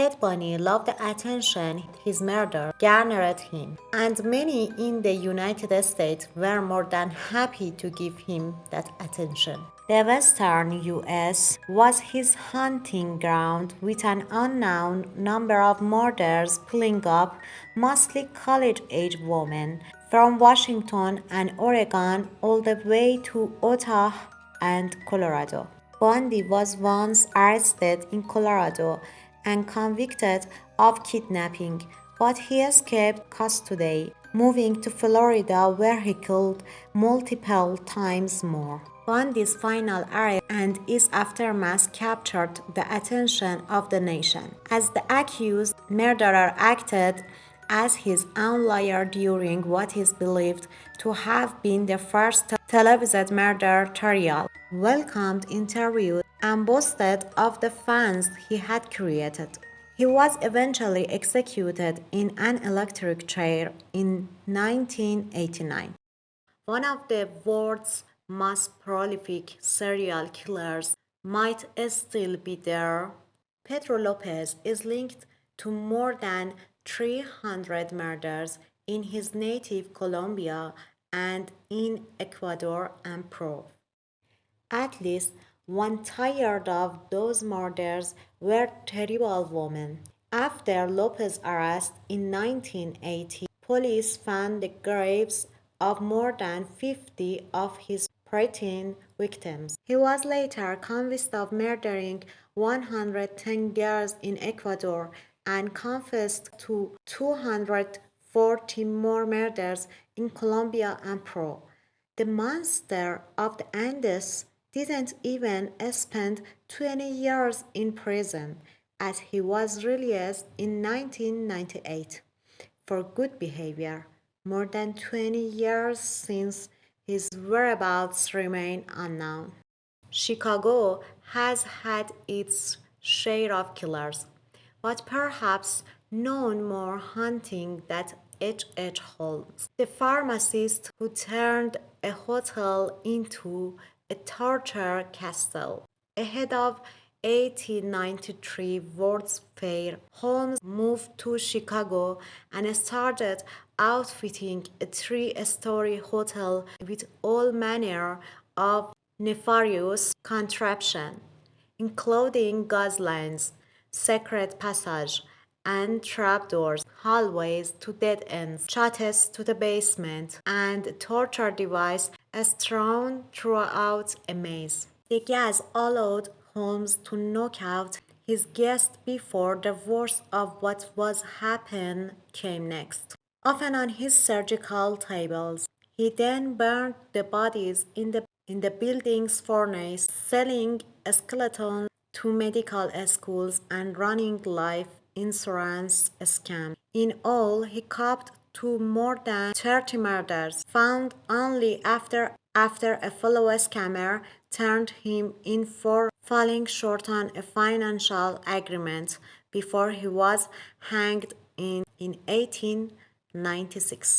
Ted Bundy loved the attention his murder garnered him, and many in the United States were more than happy to give him that attention. The western US was his hunting ground, with an unknown number of murders piling up, mostly college-age women, from Washington and Oregon all the way to Utah and Colorado. Bundy was once arrested in Colorado and convicted of kidnapping, but he escaped custody, moving to Florida where he killed multiple times more. Bundy's final arrest and its aftermath captured the attention of the nation, as the accused murderer acted as his own lawyer during what is believed to have been the first televised murder trial, welcomed interviews, and boasted of the fans he had created. He was eventually executed in an electric chair in 1989. One of the world's most prolific serial killers might still be there. Pedro Lopez is linked to more than 300 murders in his native Colombia and in Ecuador and Peru. At least one-third of those murders were terrible women. After Lopez's arrest in 1980, police found the graves of more than 50 of his preteen victims. He was later convicted of murdering 110 girls in Ecuador and confessed to 240 more murders in Colombia and Peru. The monster of the Andes didn't even spend 20 years in prison, as he was released in 1998 for good behavior. More than 20 years since, his whereabouts remain unknown. Chicago has had its share of killers, but perhaps none more haunting than H. Holmes, the pharmacist who turned a hotel into a torture castle. Ahead of 1893 World's Fair, Holmes moved to Chicago and started outfitting a three-story hotel with all manner of nefarious contraption, including gas lines, secret passage, and trapdoors, hallways to dead ends, chutes to the basement, and a torture device strewn throughout a maze. The gas allowed Holmes to knock out his guests before the worst of what was happened came next. Often on his surgical tables, he then burned the bodies in the building's furnace, selling skeletons to medical schools and running life insurance scams. In all, he coped to more than 30 murders, found only after a fellow scammer turned him in for falling short on a financial agreement before he was hanged in 1896.